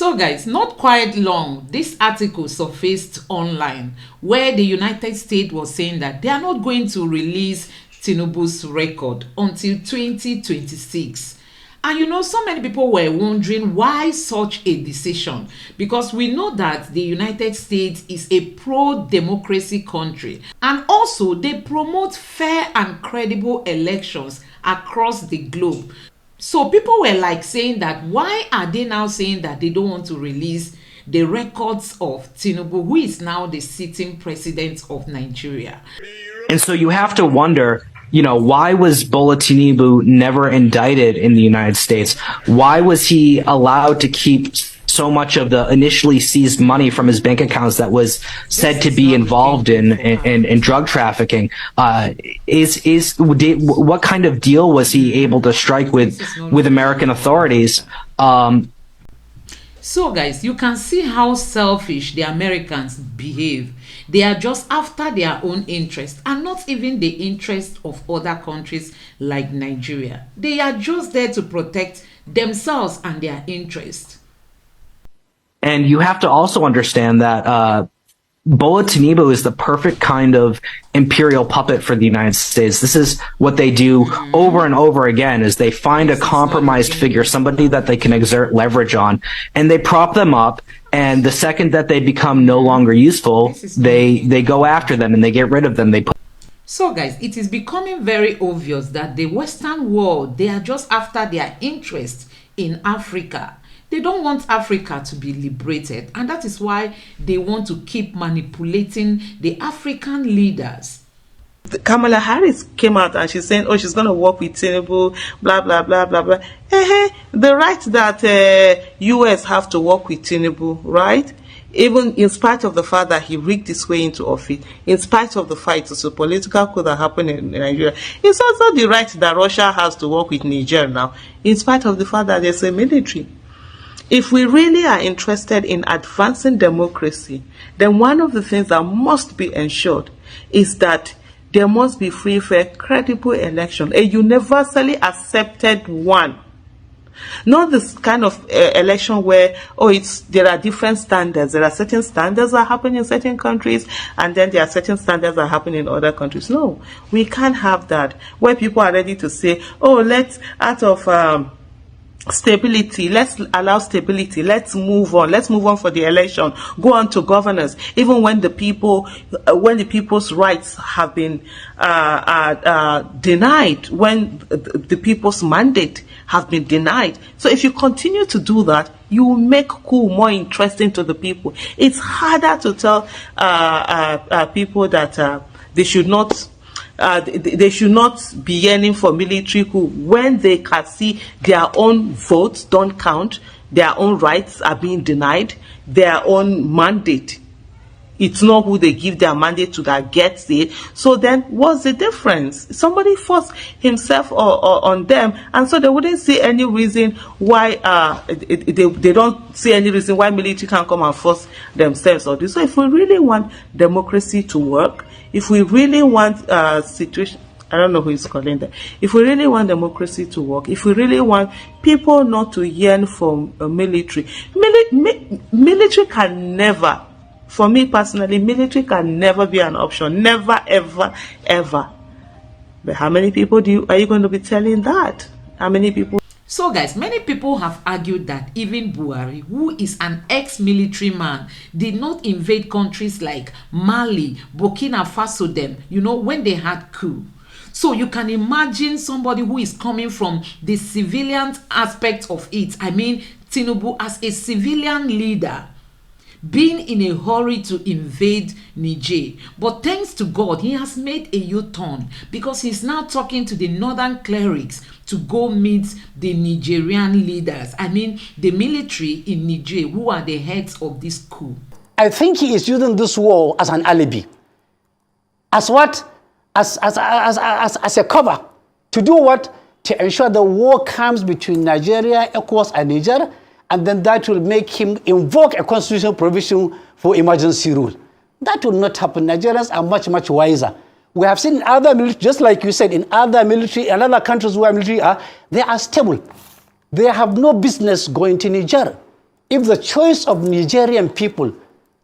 So guys, not quite long, this article surfaced online where the United States was saying that they are not going to release Tinubu's record until 2026. And so many people were wondering why such a decision, because we know that the United States is a pro-democracy country, and also they promote fair and credible elections across the globe. So people were like saying that why are they now saying that they don't want to release the records of Tinubu, who is now the sitting president of Nigeria? And so you have to wonder, why was Bola Tinubu never indicted in the United States? Why was he allowed to keep so much of the initially seized money from his bank accounts that was said to be involved in drug trafficking? What kind of deal was he able to strike with American authorities? So guys, you can see how selfish the Americans behave. They are just after their own interest and not even the interest of other countries like Nigeria. They are just there to protect themselves and their interest. And you have to also understand that Bola Tinubu is the perfect kind of imperial puppet for the United States. This is what they do over and over again, is they find a compromised figure, somebody that they can exert leverage on, and they prop them up. And the second that they become no longer useful, they go after them and they get rid of them. So guys, it is becoming very obvious that the Western world, they are just after their interest in Africa. They don't want Africa to be liberated, and that is why they want to keep manipulating the African leaders. Kamala Harris came out and she's saying, she's going to work with Tinubu, blah, blah, blah, blah, blah. The right that US have to work with Tinubu, right? Even in spite of the fact that he rigged his way into office, in spite of the fight, it's a political coup that happened in Nigeria. It's also the right that Russia has to work with Niger now, in spite of the fact that there's a military. If we really are interested in advancing democracy, then one of the things that must be ensured is that there must be free, fair, credible election, a universally accepted one. Not this kind of election where, there are different standards. There are certain standards that happen in certain countries, and then there are certain standards that happen in other countries. No, we can't have that, where people are ready to say, let's, out of stability, let's allow stability, let's move on for the election, go on to governance, even when the people's rights have been denied, when the people's mandate have been denied. So if you continue to do that, you will make coup more interesting to the people. It's harder to tell people that they should not be yearning for military coup when they can see their own votes don't count, their own rights are being denied, their own mandate. It's not who they give their mandate to that gets it. So then what's the difference? Somebody forced himself on them, and so they wouldn't see any reason why they don't see any reason why military can come and force themselves on this. So if we really want democracy to work, if we really want situation, I don't know who is calling that. If we really want democracy to work, if we really want people not to yearn for military can never, for me personally, military can never be an option. Never, ever, ever. But how many people are you going to be telling that? How many people? So guys, many people have argued that even Buhari, who is an ex-military man, did not invade countries like Mali, Burkina Faso when they had coup. So you can imagine somebody who is coming from the civilian aspect of it. I mean, Tinubu as a civilian leader, being in a hurry to invade Niger. But thanks to God, he has made a U-turn, because he's now talking to the northern clerics to go meet the Nigerian leaders. I mean, the military in Niger, who are the heads of this coup. I think he is using this war as an alibi. As what? As a cover. To do what? To ensure the war comes between Nigeria, ECOWAS, and Niger, and then that will make him invoke a constitutional provision for emergency rule. That will not happen. Nigerians are much, much wiser. We have seen in other military, just like you said, in other military, and other countries where military are, they are stable. They have no business going to Niger. if the choice of Nigerian people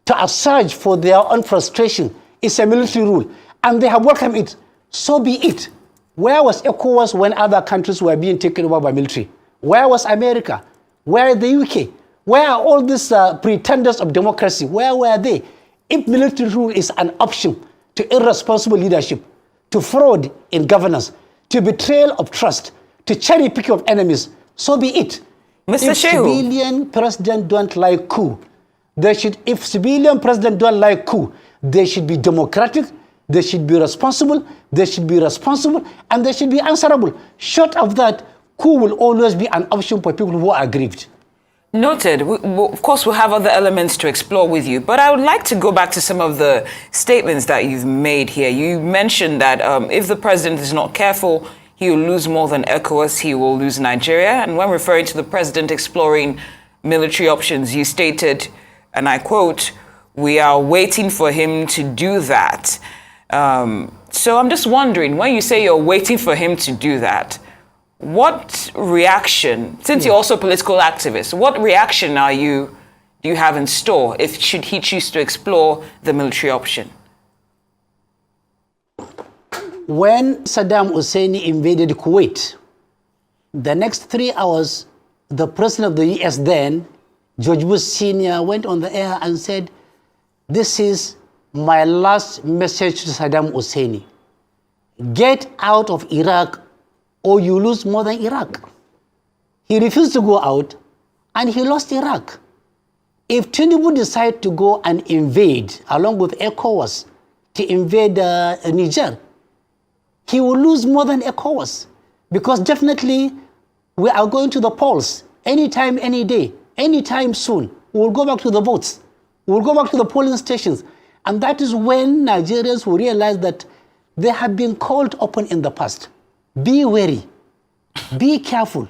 to assuage for their own frustration is a military rule, and they have welcomed it, so be it. Where was ECOWAS when other countries were being taken over by military? Where was America? Where is the UK? Where are all these pretenders of democracy? Where were they? If military rule is an option to irresponsible leadership, to fraud in governance, to betrayal of trust, to cherry picking of enemies, so be it. Mr. If Shehu. civilian president don't like coup, if civilian president don't like coup, they should be democratic, they should be responsible, they should be responsible, and they should be answerable. Short of that, coup will always be an option for people who are aggrieved. Noted. Of course, we'll have other elements to explore with you, but I would like to go back to some of the statements that you've made here. You mentioned that if the president is not careful, he will lose more than ECOWAS, he will lose Nigeria. And when referring to the president exploring military options, you stated, and I quote, "We are waiting for him to do that." So I'm just wondering, when you say you're waiting for him to do that, what reaction, since you're also a political activist, what reaction do you have in store should he choose to explore the military option? When Saddam Hussein invaded Kuwait, the next 3 hours, the president of the US then, George Bush Sr., went on the air and said, "This is my last message to Saddam Hussein. Get out of Iraq or you lose more than Iraq." He refused to go out and he lost Iraq. If Tinubu decides to go and invade, along with ECOWAS, to invade Niger, he will lose more than ECOWAS, because definitely we are going to the polls anytime, any day, anytime soon. We will go back to the votes. We will go back to the polling stations. And that is when Nigerians will realize that they have been called upon in the past. Be wary, be careful,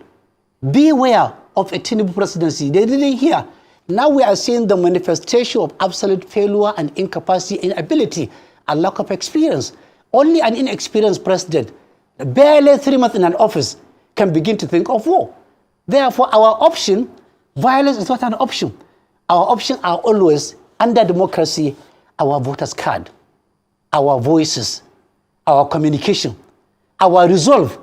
beware of a Tinubu presidency. They didn't hear. Now we are seeing the manifestation of absolute failure and incapacity, inability, and lack of experience. Only an inexperienced president, barely 3 months in an office, can begin to think of war. Therefore, our option, violence is not an option. Our options are always, under democracy, our voters' card, our voices, our communication, our resolve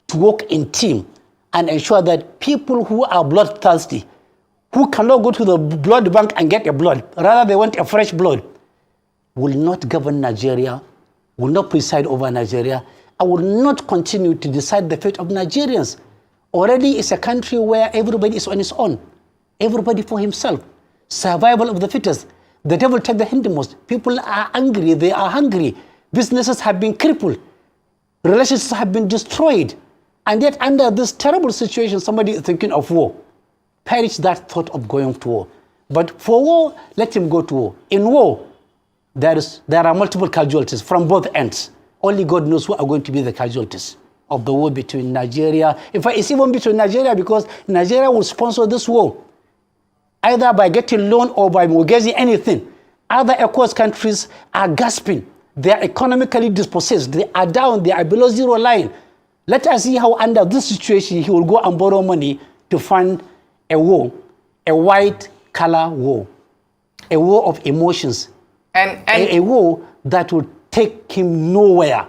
to work in team and ensure that people who are bloodthirsty, who cannot go to the blood bank and get a blood, rather they want a fresh blood, will not govern Nigeria, will not preside over Nigeria, and will not continue to decide the fate of Nigerians. Already it's a country where everybody is on his own, everybody for himself, survival of the fittest. The devil take the hindmost. People are angry, they are hungry. Businesses have been crippled. Relationships have been destroyed. And yet under this terrible situation, somebody is thinking of war. Perish that thought of going to war. But for war, let him go to war. In war, there are multiple casualties from both ends. Only God knows who are going to be the casualties of the war between Nigeria. In fact, it's even between Nigeria, because Nigeria will sponsor this war, either by getting loan or by mortgaging anything. Other ECOWAS countries are gasping. They are economically dispossessed. They are down. They are below zero line. Let us see how under this situation he will go and borrow money to fund a war, a white-collar war, a war of emotions, and a war that will take him nowhere.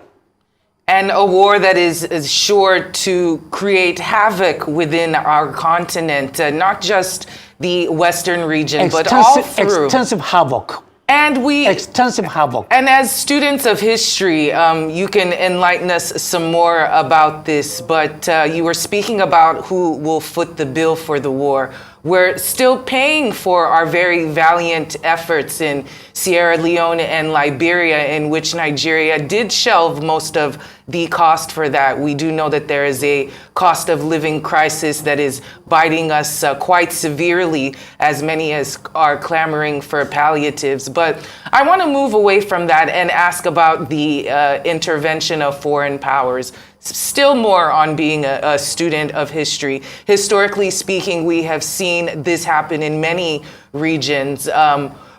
And a war that is sure to create havoc within our continent, not just the Western region, but all through. Extensive havoc. Extensive havoc. And as students of history, you can enlighten us some more about this, but you were speaking about who will foot the bill for the war. We're still paying for our very valiant efforts in Sierra Leone and Liberia, in which Nigeria did shelve most of the cost for that. We do know that there is a cost of living crisis that is biting us quite severely, as many as are clamoring for palliatives. But I want to move away from that and ask about the intervention of foreign powers. Still more on being a student of history. Historically speaking, we have seen this happen in many regions.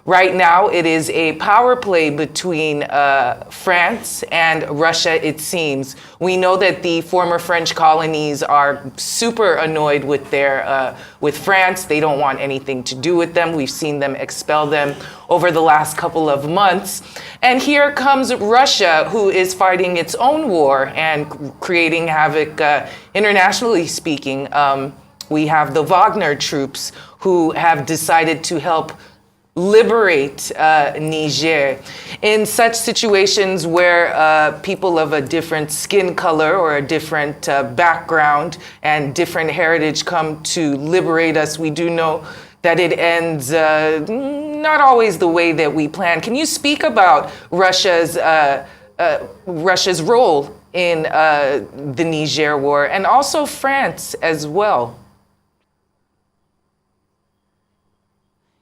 Right now, it is a power play between France and Russia, it seems. We know that the former French colonies are super annoyed with with France. They don't want anything to do with them. We've seen them expel them over the last couple of months. And here comes Russia, who is fighting its own war and creating havoc, internationally speaking. We have the Wagner troops who have decided to help liberate Niger. In such situations where people of a different skin color or a different background and different heritage come to liberate us, we do know that it ends not always the way that we plan. Can you speak about Russia's role in the Niger war and also France as well?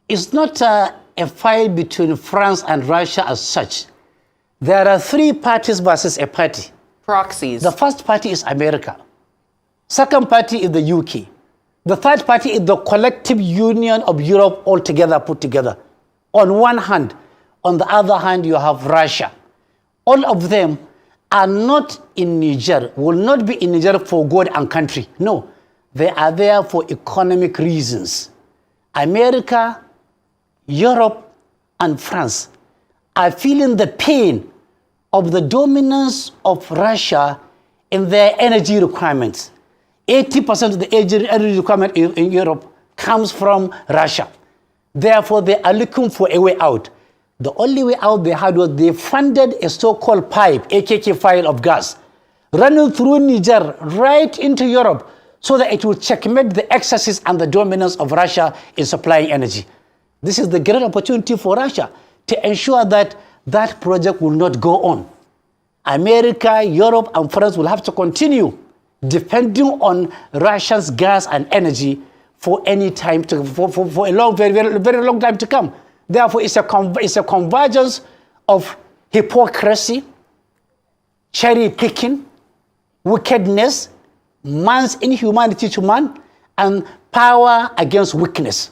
It's not a fight between France and Russia as such. There are three parties versus a party. Proxies. The first party is America. Second party is the UK. The third party is the collective union of Europe altogether put together. On one hand. On the other hand, you have Russia. All of them are not in Niger, will not be in Niger for God and country. No, they are there for economic reasons. America, Europe, and France are feeling the pain of the dominance of Russia in their energy requirements. 80% of the energy requirement in Europe comes from Russia. Therefore, they are looking for a way out. The only way out they had was they funded a so-called pipe, AKK file of gas, running through Niger right into Europe so that it will checkmate the excesses and the dominance of Russia in supplying energy. This is the great opportunity for Russia to ensure that that project will not go on. America, Europe, and France will have to continue depending on Russia's gas and energy for any time for a long, very long time to come. Therefore, it's a convergence of hypocrisy, cherry picking, wickedness, man's inhumanity to man, and power against weakness.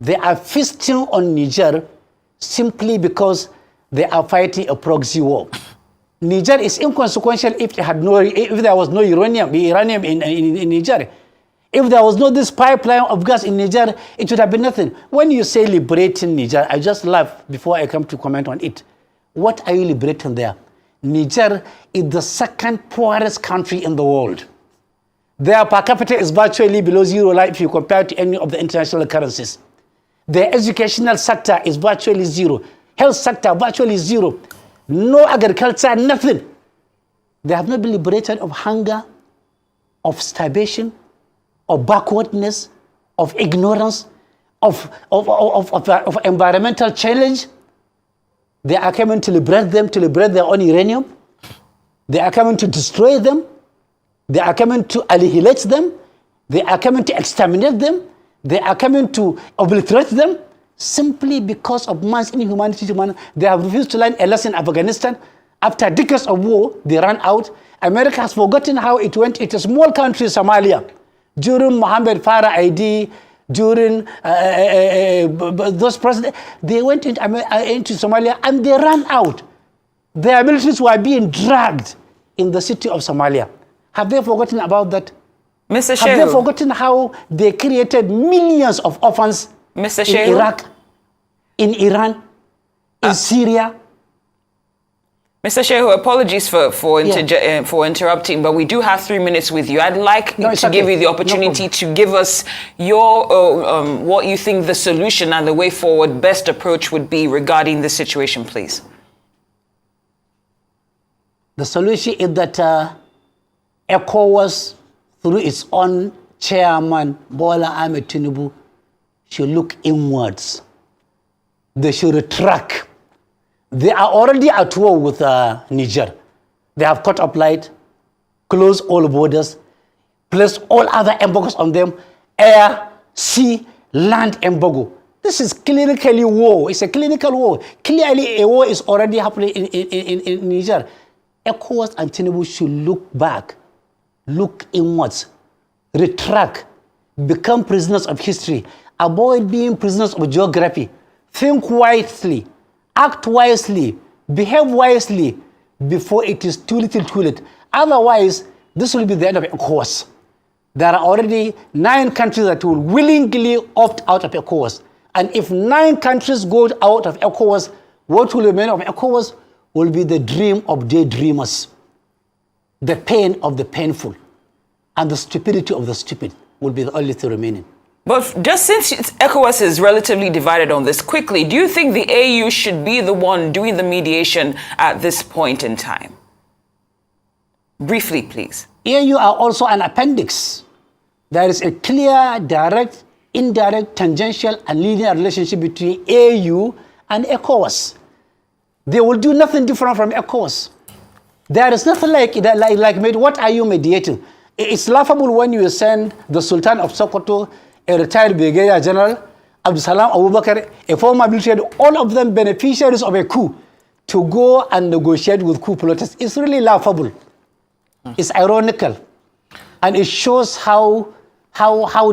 They are feasting on Niger simply because they are fighting a proxy war. Niger is inconsequential if there was no uranium in Niger. If there was no this pipeline of gas in Niger, it would have been nothing. When you say liberating Niger, I just laugh before I come to comment on it. What are you liberating there? Niger is the second poorest country in the world. Their per capita is virtually below zero if you compare to any of the international currencies. Their educational sector is virtually zero. Health sector, virtually zero. No agriculture, nothing. They have not been liberated of hunger, of starvation, of backwardness, of ignorance, of environmental challenge. They are coming to liberate them, to liberate their own uranium. They are coming to destroy them. They are coming to annihilate them. They are coming to exterminate them. They are coming to obliterate them simply because of man's inhumanity to man. They have refused to learn a lesson in Afghanistan. After decades of war, they ran out. America has forgotten how it went. It's a small country, Somalia. During Mohammed Farah ID, during those presidents, they went into Somalia and they ran out. Their militaries were being dragged in the city of Somalia. Have they forgotten about that? Mr. Have Shehu. they forgotten how they created millions of orphans Mr. in Shehu. Iraq, in Iran, in Syria? Mr. Shehu, apologies for interrupting, but we do have 3 minutes with you. I'd like to give you the opportunity to give us your what you think the solution and the way forward best approach would be regarding the situation, please. The solution is that ECOWAS, through its own chairman, Bola Tinubu, should look inwards. They should retract. They are already at war with Niger. They have cut up light, closed all borders, placed all other embargoes on them, air, sea, land embargo. This is clinically war. It's a clinical war. Clearly, a war is already happening in Niger. ECOWAS and Tinubu should look back, look inwards, retract, become prisoners of history, avoid being prisoners of geography. think wisely, act wisely, behave wisely before it is too little too late. Otherwise, this will be the end of ECOWAS. There are already 9 countries that will willingly opt out of ECOWAS. And if 9 countries go out of ECOWAS, what will remain of ECOWAS will be the dream of daydreamers, the pain of the painful, and the stupidity of the stupid will be the only thing remaining. But just since ECOWAS is relatively divided on this, quickly, do you think the AU should be the one doing the mediation at this point in time? Briefly, please. AU are also an appendix. There is a clear, direct, indirect, tangential, and linear relationship between AU and ECOWAS. They will do nothing different from ECOWAS. There is nothing like what are you mediating? It's laughable when you send the Sultan of Sokoto, a retired brigadier general, Abdusalam Abubakar, a former military, all of them beneficiaries of a coup, to go and negotiate with coup plotters. It's really laughable. It's ironical. And it shows how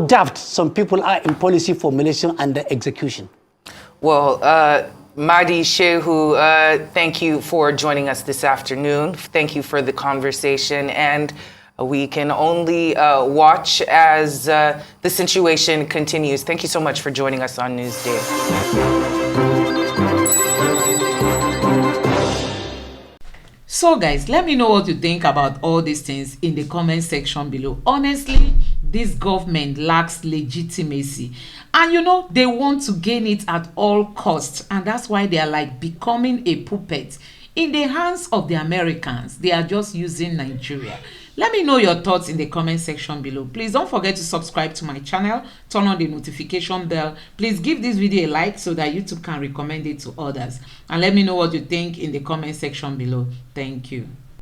daft some people are in policy formulation and execution. Well, Mahdi Shehu, thank you for joining us this afternoon. Thank you for the conversation. And we can only watch as the situation continues. Thank you so much for joining us on Newsday. So guys, let me know what you think about all these things in the comment section below. Honestly, this government lacks legitimacy, and you know they want to gain it at all costs, and that's why they are like becoming a puppet in the hands of the Americans. They are just using Nigeria. Let me know your thoughts in the comment section below. Please don't forget to subscribe to my channel, turn on the notification bell. Please give this video a like so that YouTube can recommend it to others. And let me know what you think in the comment section below. Thank you.